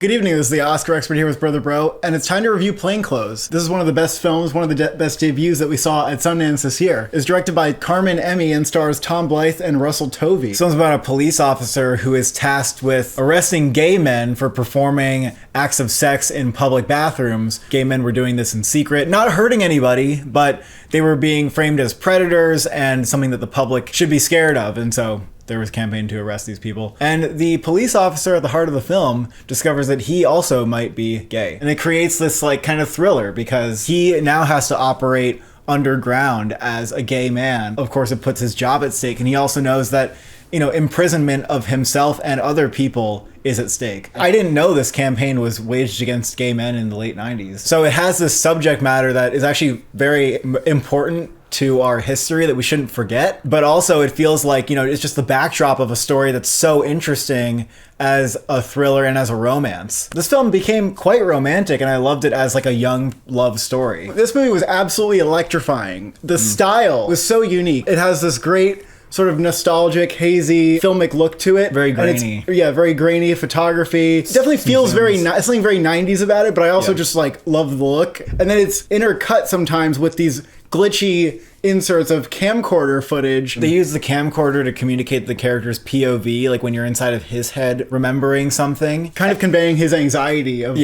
Good evening, this is the Oscar expert here with Brother Bro, and it's time to review Plainclothes. This is one of the best films, one of the best debuts that we saw at Sundance this year. It's directed by Carmen Emmy and stars Tom Blythe and Russell Tovey. This one's about a police officer who is tasked with arresting gay men for performing acts of sex in public bathrooms. Gay men were doing this in secret, not hurting anybody, but they were being framed as predators and something that the public should be scared of, and so there was a campaign to arrest these people. And the police officer at the heart of the film discovers that he also might be gay. And it creates this like kind of thriller because he now has to operate underground as a gay man. Of course, it puts his job at stake, and he also knows that, you know, imprisonment of himself and other people is at stake. I didn't know this campaign was waged against gay men in the late 90s. So it has this subject matter that is actually very important to our history that we shouldn't forget, but also it feels like, you know, it's just the backdrop of a story that's so interesting as a thriller and as a romance. This film became quite romantic, and I loved it as like a young love story. This movie was absolutely electrifying. The style was so unique. It has this great sort of nostalgic, hazy, filmic look to it. Very grainy. Yeah, very grainy photography. It definitely feels something very 90s about it, but I also just like love the look. And then it's intercut sometimes with these glitchy inserts of camcorder footage. They use the camcorder to communicate the character's POV, like when you're inside of his head remembering something. Kind of conveying his anxiety of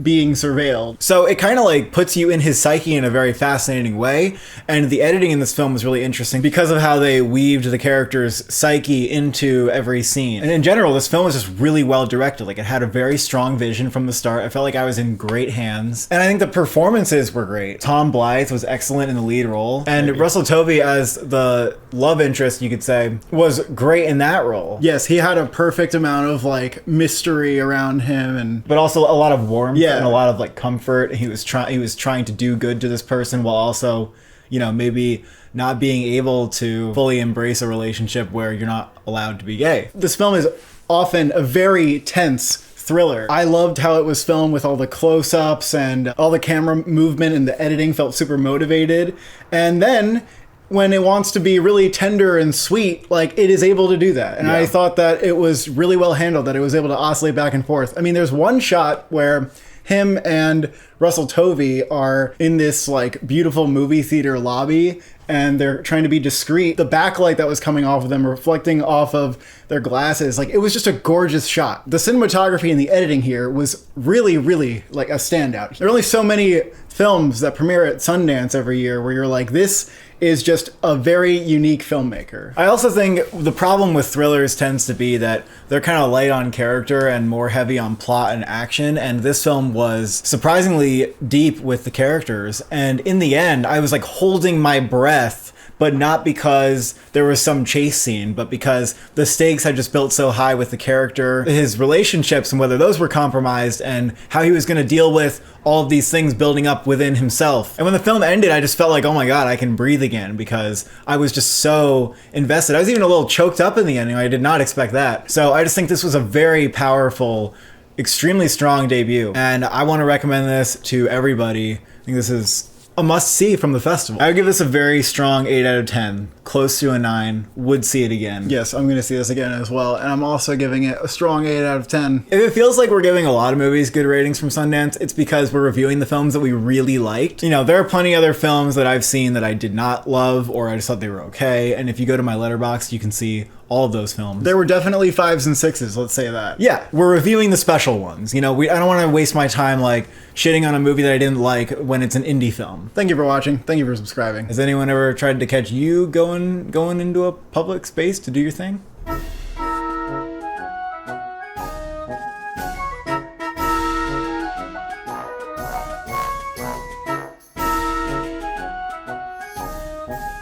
being surveilled. So it kind of like puts you in his psyche in a very fascinating way. And the editing in this film was really interesting because of how they weaved the character's psyche into every scene. And in general, this film was just really well directed. Like, it had a very strong vision from the start. I felt like I was in great hands. And I think the performances were great. Tom Blythe was excellent in the lead role. And Russell Tovey as the love interest, you could say, was great in that role. Yes, he had a perfect amount of like mystery around him, but also a lot of warmth and a lot of like comfort. He was trying to do good to this person while also, you know, maybe not being able to fully embrace a relationship where you're not allowed to be gay. This film is often a very tense thriller. I loved how it was filmed with all the close-ups and all the camera movement, and the editing felt super motivated. And then when it wants to be really tender and sweet, like, it is able to do that. And I thought that it was really well handled, that it was able to oscillate back and forth. I mean, there's one shot where him and Russell Tovey are in this like beautiful movie theater lobby, and they're trying to be discreet. The backlight that was coming off of them reflecting off of their glasses, like, it was just a gorgeous shot. The cinematography and the editing here was really, really like a standout. There are only so many films that premiere at Sundance every year where you're like, this is just a very unique filmmaker. I also think the problem with thrillers tends to be that they're kind of light on character and more heavy on plot and action, and this film was surprisingly deep with the characters. And in the end, I was like holding my breath, but not because there was some chase scene, but because the stakes had just built so high with the character, his relationships and whether those were compromised, and how he was going to deal with all of these things building up within himself. And when the film ended, I just felt like, oh my God, I can breathe again, because I was just so invested. I was even a little choked up in the ending. I did not expect that. So I just think this was a very powerful, extremely strong debut, and I want to recommend this to everybody. I think this is a must-see from the festival. I would give this a very strong 8 out of 10, close to a 9, would see it again. Yes, I'm gonna see this again as well, and I'm also giving it a strong 8 out of 10. If it feels like we're giving a lot of movies good ratings from Sundance, it's because we're reviewing the films that we really liked. You know, there are plenty of other films that I've seen that I did not love, or I just thought they were okay, and if you go to my Letterboxd, you can see all of those films. There were definitely 5s and 6s, let's say that. Yeah, we're reviewing the special ones. You know, I don't want to waste my time like shitting on a movie that I didn't like when it's an indie film. Thank you for watching. Thank you for subscribing. Has anyone ever tried to catch you going into a public space to do your thing?